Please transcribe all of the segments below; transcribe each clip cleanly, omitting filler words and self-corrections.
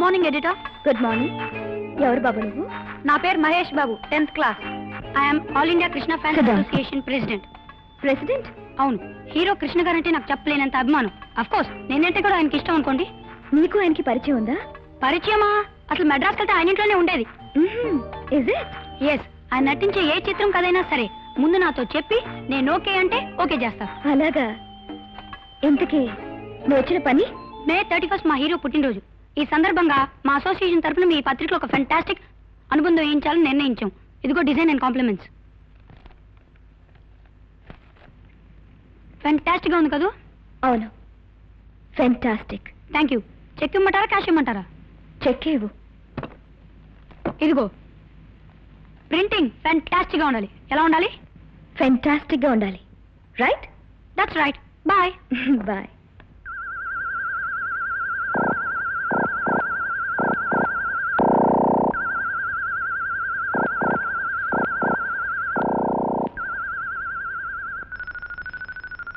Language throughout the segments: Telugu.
Good morning editor. Good morning. ఎవరు బాబు నువ్వు? నా పేరు Mahesh Babu, 10th class. I'm all India Krishna fans association president. President? అవును. హీరో కృష్ణ గారంటే నాకు చెప్పలేనంత అభిమానం. అఫ్ కోర్స్ నేనంటే కూడా ఆయనకి ఇష్టం అనుకోండి. నీకు ఆయనకి పరిచయం ఉందా? పరిచయమా? అసలు మెడ్రాస్ వెళ్తే ఆయన ఇంట్లోనే ఉండేది. ఎస్. ఆయన నటించే ఏ చిత్రం కదైనా సరే ముందు నాతో చెప్పి నేను ఓకే అంటే ఓకే చేస్తా. అలాగా? ఇంతకీ నువ్వు వచ్చిన పని? మే 31 మా హీరో పుట్టినరోజు. ఈ సందర్భంగా మా అసోసియేషన్ తరఫున మీ పత్రికలో ఒక ఫెంటాస్టిక్ అనుబంధం వేయించాలని నిర్ణయించాం. ఇదిగో డిజైన్ అండ్ కాంప్లిమెంట్స్. ఫెంటాస్టిక్ గా ఉంది కదా? అవును, ఫెంటాస్టిక్. Thank you. చెక్ ఇమ్మంటారా క్యాష్ ఇమ్మంటారా? చెక్ ఇవ్వు. ఇదిగో. ప్రింటింగ్ ఫెంటాస్టిక్ గా ఉండాలి. ఎలా ఉండాలి? ఫెంటాస్టిక్ గా ఉండాలి. Right? That's right. Bye. Bye.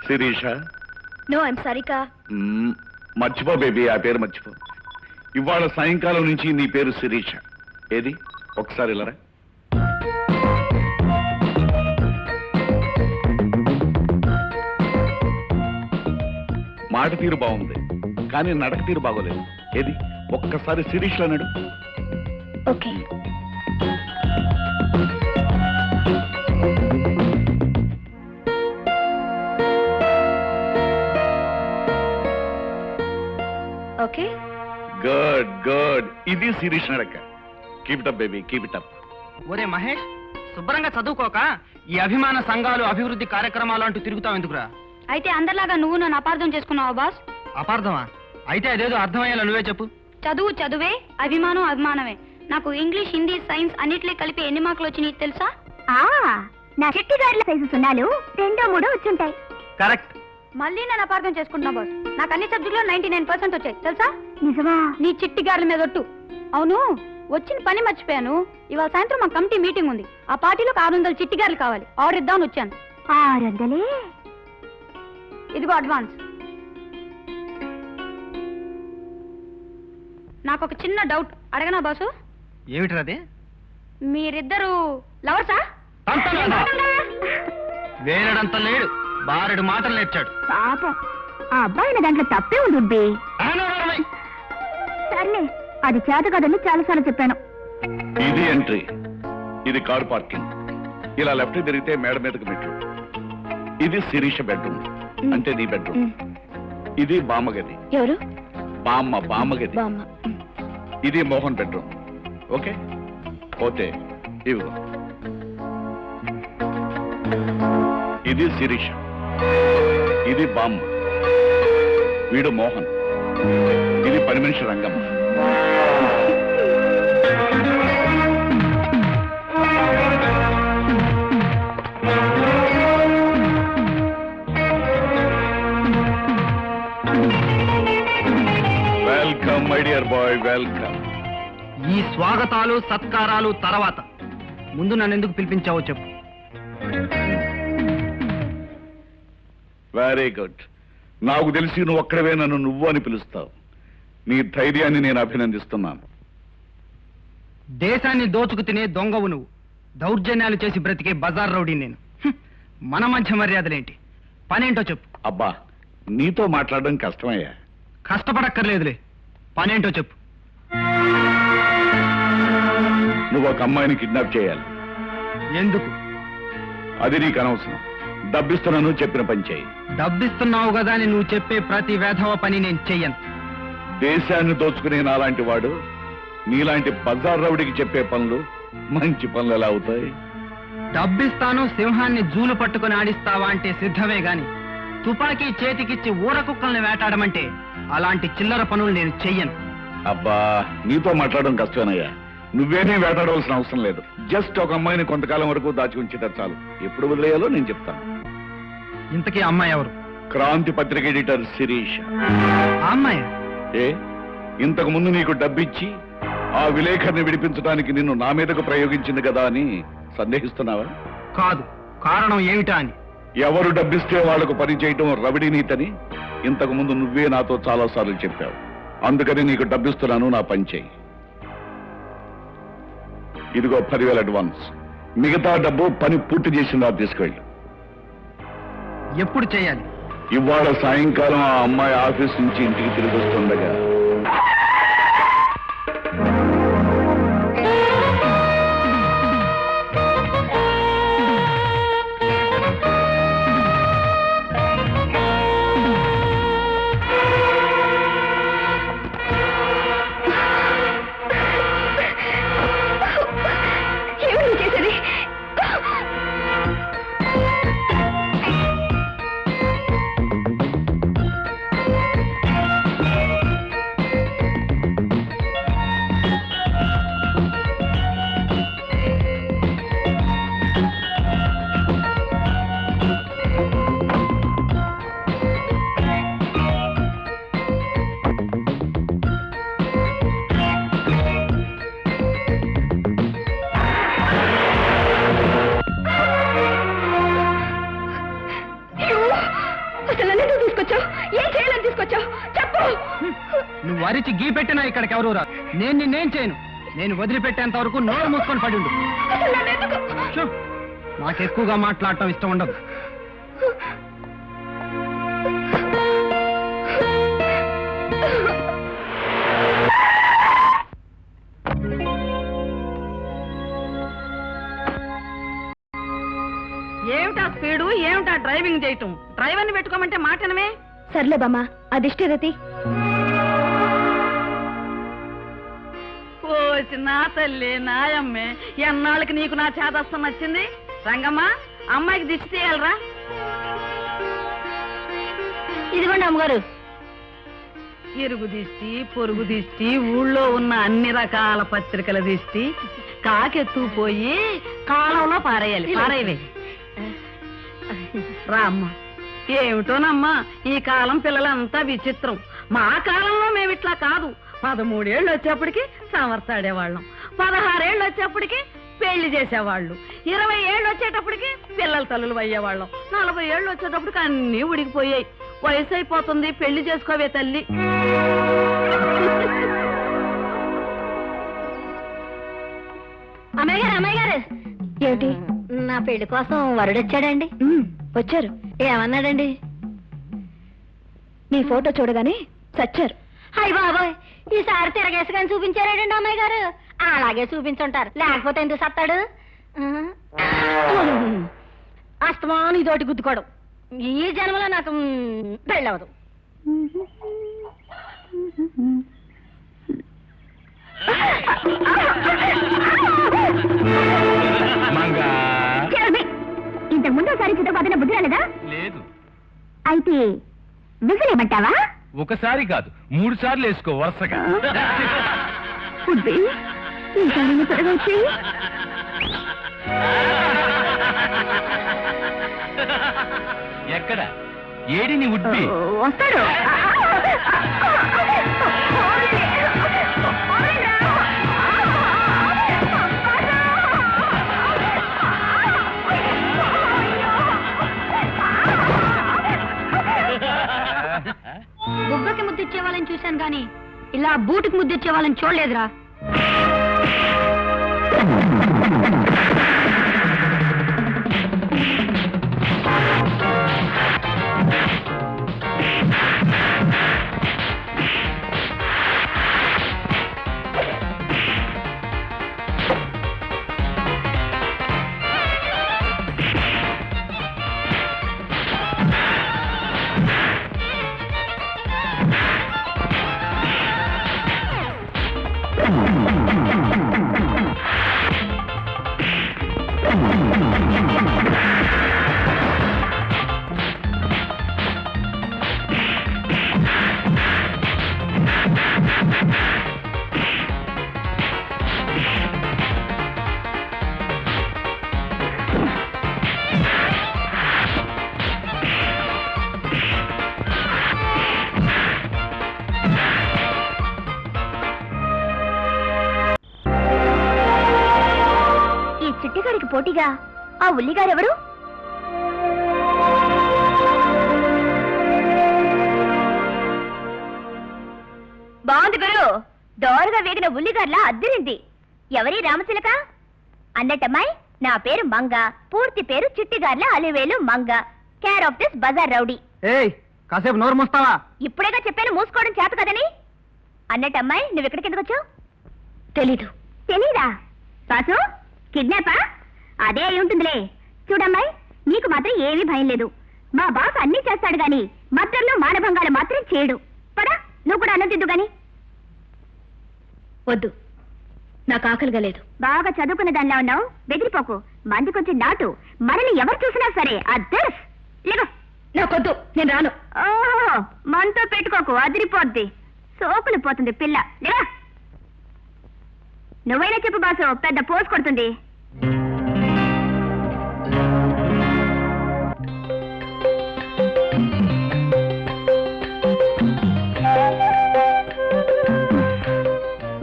Sirisha? No, I'm Sarika. మర్చిపో బేబీ, ఆ పేరు మర్చిపో. ఇవాళ సాయంకాలం నుంచి నీ పేరు శిరీష. ఏది ఒకసారి ఇలారా. మాట తీరు బాగుంది కానీ నడక తీరు బాగోలేదు. ఏది ఒక్కసారి శిరీష్ అన్నాడు. ఓకే. Okay, good good. ఇది శిరీష్ నడక. Keep it up baby, keep it up. ఒరే మహేష్, శుభ్రంగా చదువుకోక ఈ అభిమాన సంఘాలు అభివృద్ధి కార్యక్రమాలు అంటూ తిరుగుతావు ఎందుకురా? అయితే అందరిలాగా నువ్వు నన్ను అపార్థం చేసుకున్నావా బాస్? అపార్థమా? అయితే అదేదో అర్థమయ్యేలా నువ్వే చెప్పు. చదువు చదువే, అభిమానం అభిమానమే. నాకు ఇంగ్లీష్, హిందీ, సైన్స్ అన్నిట్లో కలిపి ఎన్ని మార్కులు వచ్చినాయి తెలుసా? నా చెట్టి గారిల సైజు సున్నాలు 2, 3 వచ్చుంటాయి. కరెక్ట్. మళ్ళీ నన్ను అపార్థం చేసుకుంటున్నా బాస్. నాకు అన్ని సబ్జెక్టులో 99% వచ్చాయి తెలుసా? నిజమా? నీ చిట్టి గారుల మీద ఒట్టు. అవును, వచ్చిన పని మర్చిపోయాను. ఇవాళ సాయంత్రం మా కమిటీ మీటింగ్ ఉంది. ఆ పార్టీలో 600 చిట్టి గారులు కావాలి. ఆర్డర్ ఇద్దామని వచ్చాను. 600? ఇదిగో అడ్వాన్స్. నాకు ఒక చిన్న డౌట్ అడగనా బాసు? ఏమిటది? మీరిద్దరు లవర్సా? వేరడంత లేడు, బారెడు మాటలు నేర్చాడు. పాపం, ఆ అబ్బాయి దాంట్లో తప్పే ఉంది. సర్లే, అది చేత కదని చాలాసార్లు చెప్పాను. ఇది ఎంట్రీ, ఇది కార్ పార్కింగ్. ఇలా లెఫ్ట్ తిరిగితే మేడ మీదకి మెట్లు. ఇది శిరీష బెడ్రూమ్, అంటే నీ బెడ్రూమ్. ఇది బామ్మగది. ఎవరు? బామ్మగది. ఇది మోహన్ బెడ్రూమ్. ఓకే, పోతే ఇవి. ఇది శిరీష, ఇది బామ్మ, వీడు మోహన్, ఇది పని మనిషి Rangamma. Welcome my dear bye, welcome. ఈ స్వాగతాలు సత్కారాలు తర్వాత ముందు నన్ను ఎందుకు పిలిపించావో చెప్పు. Very good. నాకు తెలిసి నువ్వు ఒక్కడవే నన్ను నువ్వు అని పిలుస్తావు. నీ ధైర్యాన్ని నేను అభినందిస్తున్నాను. దేశాన్ని దోచుకు తినే దొంగవు నువ్వు. దౌర్జన్యాలు చేసి బ్రతికే బజార్ రౌడీ నేను. మన మధ్య మర్యాదలేంటి? పనేంటో చెప్పు. అబ్బా, నీతో మాట్లాడడం కష్టమయ్యా. కష్టపడక్కర్లేదులే, పనేంటో చెప్పు. నువ్వు ఒక అమ్మాయిని కిడ్నాప్ చేయాలి. ఎందుకు? అది నీకు అనవసరం. డబ్బిస్తున్నాను, చెప్పిన పని చేయి. డబ్బిస్తున్నావు కదా అని నువ్వు చెప్పే ప్రతి వేధవ పని నేను చెయ్యను. దేశాన్ని దోచుకునే నాలాంటి వాడు నీలాంటి బజార్ రౌడికి చెప్పే పనులు మంచి పనులు ఎలా అవుతాయి? డబ్బిస్తాను, సింహాన్ని జూలు పట్టుకుని ఆడిస్తావా అంటే సిద్ధమే గాని తుపాకీ చేతికిచ్చి ఊర కుక్కల్ని వేటాడమంటే అలాంటి చిల్లర పనులు నేను చెయ్యను. అబ్బా, నీతో మాట్లాడడం కష్టమేనయ్యా. నువ్వేమీ వేటాడవలసిన అవసరం లేదు. జస్ట్ ఒక అమ్మాయిని కొంతకాలం వరకు దాచి ఉంచితే చాలు. ఎప్పుడు వదిలేయాలో నేను చెప్తాను. ఇంతకీ అమ్మాయి ఎవరు? క్రాంతి పత్రిక ఎడిటర్ శిరీష. ఆ అమ్మాయి? ఏ, ఇంతకు ముందు నీకు డబ్బిచ్చి ఆ విలేకరిని విడిపించడానికి నిన్ను నా మీదకు ప్రయోగించింది కదా అని సందేహిస్తున్నావా? కాదు. కారణం ఏమిటా అని. ఎవరు డబ్బిస్తే వాళ్లకు పని చేయటం రవిడి నీతని ఇంతకు ముందు నువ్వే నాతో చాలా సార్లు చెప్పావు. అందుకని నీకు డబ్బిస్తున్నాను, నా పని చేయి. ఇదిగో 10,000 అడ్వాన్స్. మిగతా డబ్బు పని పూర్తి చేసిందా తీసుకెళ్ళి. ఎప్పుడు చేయాలి? ఇవాళ సాయంకాలం ఆ అమ్మాయి ఆఫీస్ నుంచి ఇంటికి తిరిగి వస్తుండగా. నువ్వు వరిచి గీ పెట్టినా ఇక్కడికి ఎవరు రా. నేను నిన్నేం చేయను. నేను వదిలిపెట్టేంత వరకు నోరు మూసుకొని పడి ఉండు. నాకు ఎక్కువగా మాట్లాడటం ఇష్టం ఉండదు. ఏమిటా స్పీడు, ఏమిటా డ్రైవింగ్ చేయటం? డ్రైవర్ని పెట్టుకోమంటే మాటనమే. సర్లే బామ్మ, అదిష్టరతి. ఓసి నా తల్లి నాయమ్మే, ఎన్నాళ్ళకి నీకు నా చేదస్తం వచ్చింది. రంగమ్మ, అమ్మాయికి దిష్టి తీయాలరా. ఇదిగోండి అమ్మగారు. ఇరుగు దిష్టి, పొరుగు దిష్టి, ఊళ్ళో ఉన్న అన్ని రకాల పత్రికల దిష్టి కాకెత్తుపోయి కాలంలో పారేయాలి. పారేయవే రా అమ్మ. ఏమిటోనమ్మా, ఈ కాలం పిల్లలంతా విచిత్రం. మా కాలంలో మేమిట్లా కాదు. 13 ఏళ్ళు వచ్చేప్పటికి సమర్థాడేవాళ్ళం, 16 ఏళ్ళు వచ్చేప్పటికి పెళ్లి చేసేవాళ్ళు, 20 ఏళ్ళు వచ్చేటప్పటికి పిల్లల తల్లులు అయ్యేవాళ్ళం, 40 ఏళ్ళు వచ్చేటప్పటికి అన్నీ ఉడికిపోయాయి. వయసు అయిపోతుంది, పెళ్లి చేసుకోవే తల్లి. అమ్మాయి గారు, అమ్మాయి గారు, ఏమిటి? నా పెళ్లి కోసం వరుడొచ్చాడండి. వచ్చారు. ఏమన్నాడండి? నీ ఫోటో చూడగానే చచ్చారు. అయ్య బాబాయ్, ఈసారి తిరగేసుకొని చూపించారాడండి అమ్మాయి గారు. అలాగే చూపించుంటారు, లేకపోతే ఎందుకు సత్తాడు? అస్తమాను ఇదోటి గుద్దుకోవడం. ఈ జన్మలో నాకు పెళ్ళవదు. ఇంతకు ముందు ఒకసారి చిత్రపతిన బుద్ధి రాలేదా? లేదు. అయితే విసిలేమంటావా? ఒకసారి కాదు, 3 సార్లు వేసుకో వరుసగా. ఎక్కడ ఏడి నీ ఉడ్బి? వస్తాడు. బుగ్గకి ముద్దిచ్చే వాళ్ళని చూశాను కానీ ఇలా బూటుకి ముద్దిచ్చే వాళ్ళని చూడలేదురా. చిట్టిగాడికి పోటీగా ఆ ఉల్లిగారెవరు? బా బాగుంది గురు. దోరగా వేగిన ఉల్లిగడ్ల అద్దిరింది. ఎవరి రామచిలక? అన్నట్టమ్మాయి, నా పేరు మంగ, పూర్తి పేరు Chittigarla Alivelu Manga, care of this bazaar rowdy. ఏయ్, కాసేపు నోరు మూస్తావా? ఇప్పుడేగా చెప్పాను మూసుకోవడం చేత కదని. అన్నట్టమ్మాయి, నువ్వు ఇక్కడికి ఎందుకు వచ్చావు? తెలీదు. తెలీదా? బాసు కిడ్నాపా? అదే అయి ఉంటుందిలే. చూడమ్మాయి, నీకు మాత్రం ఏమీ భయం లేదు. మా బాస్ అన్నీ చేస్తాడు గాని మద్రంలో మానభంగాలు మాత్రం చేయడు. పదా, నువ్వు కూడా అన్నం తిద్దు గాని. వద్దు, నాకు ఆకలిగా లేదు. బాగా చదువుకున్న దానిలా ఉన్నావు, బెదిరిపోకు. మంది కొంచెం నాటు. మనల్ని ఎవరు చూసినా సరే అద్దర్స్ లేవు. నాకొద్దు, నేను రాను. ఓహో, మనతో పెట్టుకోకు, అదిరిపోద్ది. సోకులు పోతుంది పిల్ల. లేవా? నువ్వైనా చెప్పు బాసు, పెద్ద పోసు కొడుతుంది.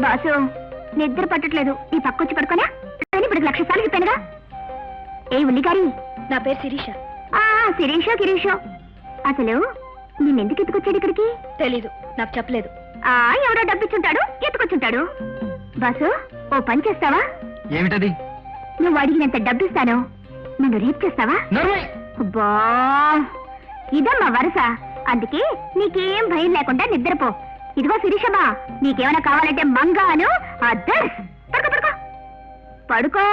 బాసు, నిద్ర పట్టట్లేదు. నీ పక్కొచ్చి పడుకోనా? ఇప్పుడు 1,00,000 సార్లు చెప్పానుగా. ఏ ఉల్లిగారి, నా పేరు శిరీష. శిరీషో గిరీషో. అసలు నిన్నెందుకు ఎత్తుకొచ్చాడు ఇక్కడికి? తెలీదు, నాకు చెప్పలేదు. ఎవడో డబ్బిచ్చుంటాడు, ఎత్తుకొచ్చుంటాడు. బాసు, ఓ పని చేస్తావా? ఏమిటది? నువ్వు అడిగినంత డబ్బిస్తాను, నన్ను రేప్ చేస్తావా? అబ్బా, ఇదమ్మా వరుస. అందుకే నీకేం భయం లేకుండా నిద్రపో. ఇదిగో శిరీషమ్మా, నీకేమైనా కావాలంటే మంగాను అద్దర్స్. పడుకో పడుకో పడుకో.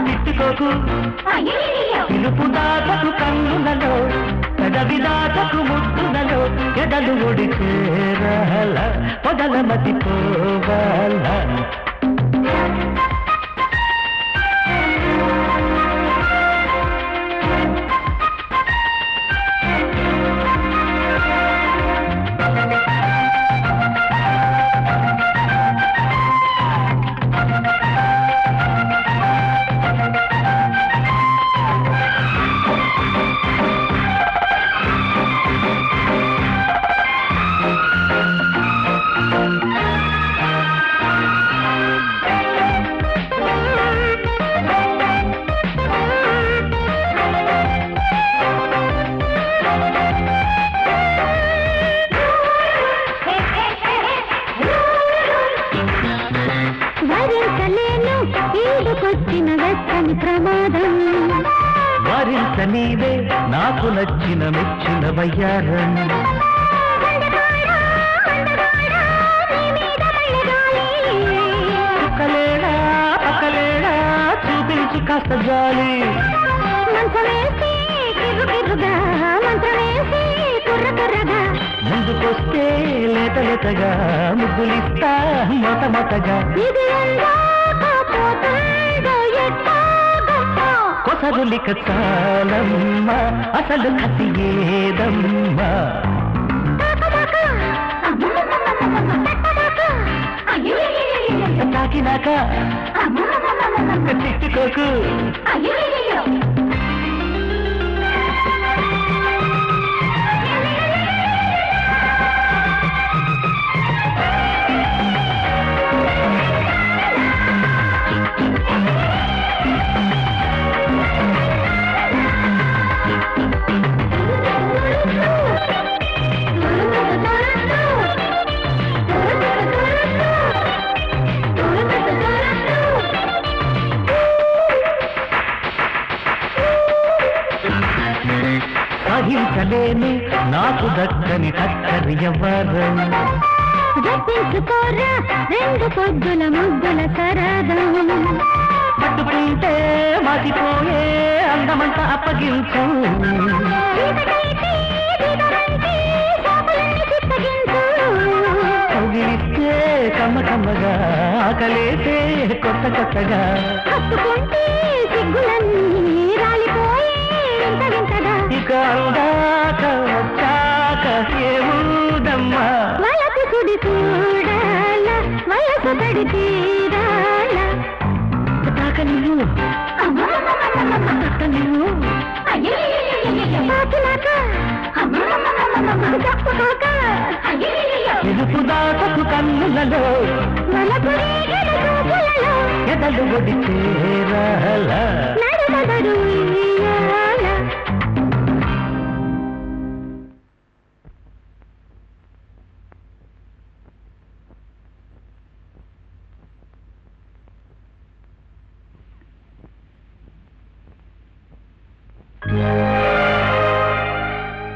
తిట్టుకోకు పిలుపు దాటకు కన్నులలో పెదవి దాటకు ముద్దులలో ఎదలు ఒడిచేరాల పొదల మతిపోవాల వరించ నీవే నాకు నచ్చిన మెచ్చిన వయ్యారం పక్కలేడా పక్కలేడా చూపించు కాస్త జాలి ముందుకొస్తే లేత లేతగా ముద్దులిస్తా మొత మొతగా కొసరులిక చాలమ్మ అసలు కసి ఏదమ్మా తాకినాక తిట్టుకోకు. సాధించలేని నాకు దక్కని టక్కరి ఎవరు. జపించుకోరా రెండు పొద్దుల ముద్దుల సరదం. పట్టుకుంటే మతిపోయే అందమంతా అప్పగించు. కౌగిలిస్తే కమ్మ కమ్మగా ఆకలేసే కొత్త కొత్తగా. హత్తుకుంటే సిగ్గులన్నీ రాలిపోయే వింత వింతగా. ఇక అందాక వచ్చాక ఏముందమ్మా. వలపు సుడి చూడాల వయసు పడి తీరాల. తాకనివ్వు తట్టనివ్వు. తాకినాక చెప్పుకోక ఎరుపు దాటపు కన్నులలో వలపు రేగల చూపులలో ఎదలు ఒడి చేరాల. నడుమదడు ఉయ్యాల.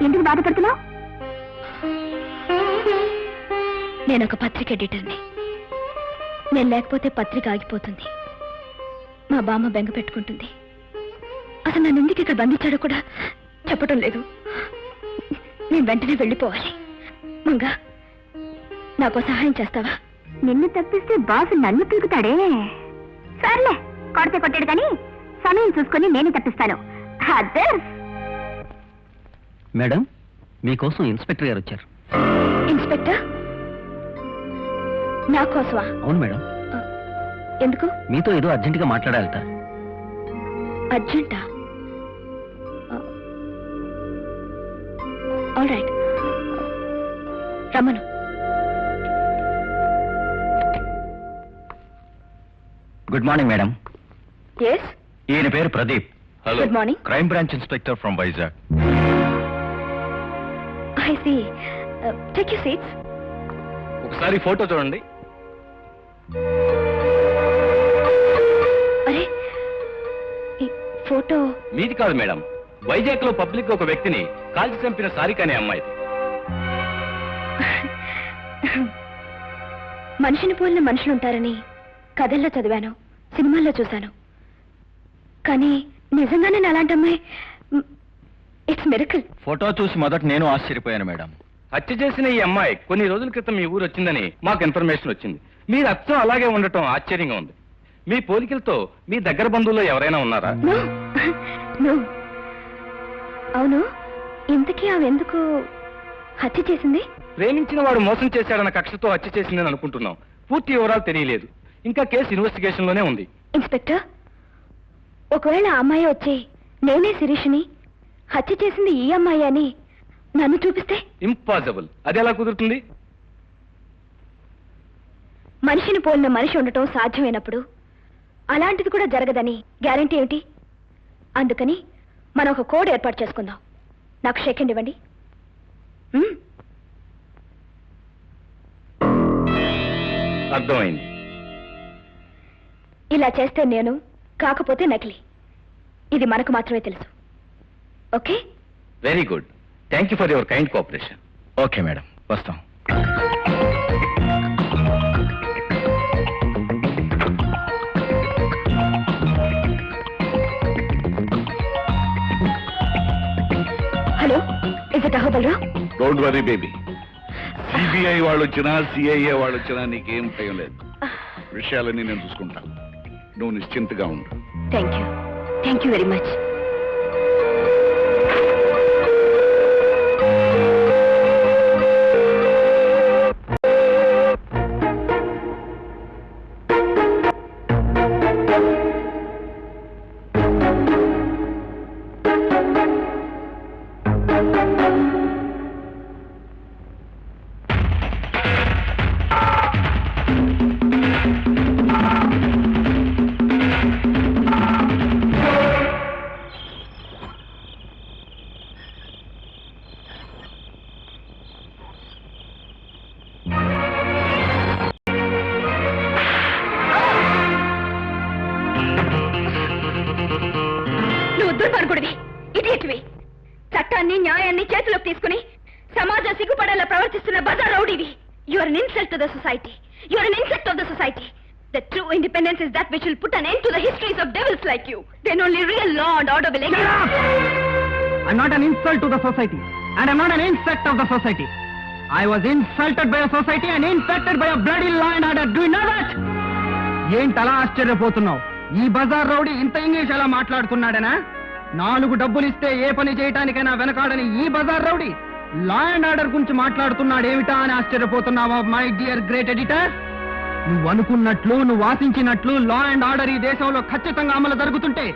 ఎందుకు బాధపడుతున్నావు? నేను ఒక పత్రిక ఎడిటర్ని. నేను లేకపోతే పత్రిక ఆగిపోతుంది. మా బామ్మ బెంగ పెట్టుకుంటుంది. అసలు నన్ను ఎందుకు ఇక్కడ బంధించాడో కూడా చెప్పడం లేదు. నేను వెంటనే వెళ్ళిపోవాలి. మంగా, నాకు సహాయం చేస్తావా? నిన్ను తప్పిస్తే బాసు నన్ను పీకుతాడే. సర్లే, కొడితే కొట్టాడు కానీ సమయం చూసుకొని నేను తప్పిస్తాను. మేడం, మీకోసం ఇన్స్పెక్టర్ గారు వచ్చారు. ఇన్స్పెక్టర్ నా కోసమా? అవును మేడం. ఎందుకు? మీతో ఏదో అర్జెంటుగా మాట్లాడాలట. అర్జెంటా? ఆల్ రైట్, రమ్మను. Good morning madam. ఎస్, ఈయన పేరు Pradeep. Hello. Good morning. Crime branch inspector from Vizag. I see. Take your seats. ఒకసారి ఫోటో చూడండి. అరే, ఈ ఫోటో మీది కాదు మేడం. వైజాగ్ లో పబ్లిక్ ఒక వ్యక్తిని కాల్చి చంపిన సారిక అనే అమ్మాయి. మనిషిని పోలిన మనుషులుంటారని కథల్లో చదివాను, సినిమాల్లో చూశాను. కానీ నిజంగానే అలాంటి అమ్మాయి. It's miracle. ఫోటో చూసి మొదట నేను ఆశ్చర్యపోయాను మేడం. హత్య చేసిన ఈ అమ్మాయి కొన్ని రోజుల క్రితం మీ ఊరు వచ్చిందని మాకు ఇన్ఫర్మేషన్ వచ్చింది. మీరు అచ్చం అలాగే ఉండటం ఆశ్చర్యంగా ఉంది. మీ పోలికలతో మీ దగ్గర బంధువుల్లో ఎవరైనా ఉన్నారా? No, no. అవును, ఇంతకీ ఆమె ఎందుకు హత్య చేసింది? ప్రేమించిన వాడు మోసం చేశాడన్న కక్షతో హత్య చేసిందని అనుకుంటున్నాం. పూర్తి వివరాలు తెలియలేదు. ఇంకా కేసు ఇన్వెస్టిగేషన్ లోనే ఉంది. ఇన్స్పెక్టర్, ఒకవేళ ఆ అమ్మాయి వచ్చి నేనే శిరీష్ని, హత్య చేసింది ఈ అమ్మాయి అని నన్ను చూపిస్తే? ఇంపాసిబుల్. అది ఎలా కుదురుతుంది? మనిషిని పోలిన మనిషి ఉండటం సాధ్యమైనప్పుడు అలాంటిది కూడా జరగదని గ్యారంటీ ఏమిటి? అందుకని మనం ఒక కోడ్ ఏర్పాటు చేసుకుందాం. నాకు షేక్ హ్యాండ్ ఇవ్వండి. అర్థమైంది. ఇలా చేస్తే నేను, కాకపోతే నకిలీ. ఇది మనకు మాత్రమే తెలుసు. Okay? Very good. Thank you for your kind cooperation. Okay madam, వస్తాం. Hello, is it Ahobalarao? Don't worry baby. CBI వాళ్ళు వచ్చినా సిఐఏ వాళ్ళు వచ్చినా నీకేం భయం లేదు. విషయాలన్నీ నేను చూసుకుంటాను. నువ్వు నిశ్చింతగా ఉండు. Thank you very much. insult to the society. You are an insect of the society. The true independence is that which will put an end to the histories of devils like you. Then only real law and order will exist. I'm not an insult to the society, and I'm not an insect of the society. I was insulted by a society and infected by a bloody law and order. Do you know that? ఏంటలా ఆశ్చర్యపోతున్నావు? ఈ బజార్ రౌడీ ఇంత ఇంగ్లీష్ ఎలా మాట్లాడుతున్నాడనా? 4 డబ్బులు ఇస్తే ఏ పని చేయటానికైనా వెనకాడని ఈ బజార్ రౌడీ లా అండ్ ఆర్డర్ గురించి మాట్లాడుతున్నాడేమిటా అని ఆశ్చర్యపోతున్నావా మై డియర్ గ్రేట్ ఎడిటర్? నువ్వు అనుకున్నట్లు, నువ్వు ఆశించినట్లు లా అండ్ ఆర్డర్ ఈ దేశంలో ఖచ్చితంగా అమలు జరుగుతుంటే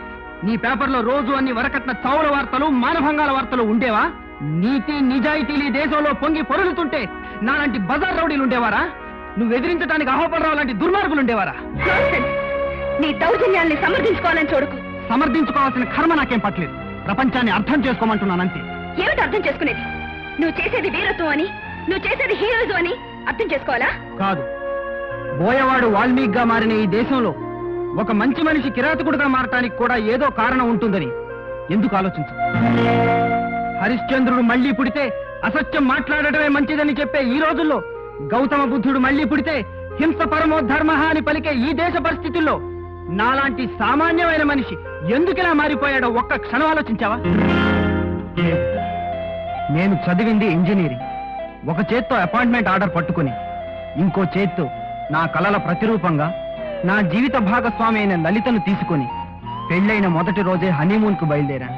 నీ పేపర్లో రోజు అన్ని వరకట్న చావుల వార్తలు, మానభంగాల వార్తలు ఉండేవా? నీతి నిజాయితీలు ఈ దేశంలో పొంగి పొరులుతుంటే నాలాంటి బజార్ రౌడీలు ఉండేవారా? నువ్వు ఎదిరించడానికి అహోపడరావు లాంటి దుర్మార్గులు ఉండేవారా? నీ దౌర్జన్యాల్ని సమర్థించుకోవాలని చూడకు. సమర్థించుకోవాల్సిన కర్మ నాకేం పట్టలేదు. ప్రపంచాన్ని అర్థం చేసుకోమంటున్నానంతే. ఏమిటి అర్థం చేసుకునేది? నువ్వు చేసేది వీరత్వం అని, నువ్వు చేసేది హీరోయిజం అని అర్థం చేసుకోవాలా? కాదు, బోయవాడు వాల్మీకిగా మారిన ఈ దేశంలో ఒక మంచి మనిషి కిరాతకుడుగా మారటానికి కూడా ఏదో కారణం ఉంటుందని ఎందుకు ఆలోచించు? హరిశ్చంద్రుడు మళ్లీ పుడితే అసత్యం మాట్లాడటమే మంచిదని చెప్పే ఈ రోజుల్లో గౌతమ బుద్ధుడు మళ్లీ పుడితే హింస పరమో ధర్మ అని పలికే ఈ దేశ పరిస్థితుల్లో నాలాంటి సామాన్యమైన మనిషి ఎందుకిలా మారిపోయాడో ఒక్క క్షణం ఆలోచించావా? నేను చదివింది ఇంజనీరింగ్. ఒక చేత్తో అపాయింట్మెంట్ ఆర్డర్ పట్టుకుని ఇంకో చేత్తో నా కలల ప్రతిరూపంగా నా జీవిత భాగస్వామి అయిన లలితను తీసుకుని పెళ్లైన మొదటి రోజే హనీమూన్ కు బయలుదేరాను.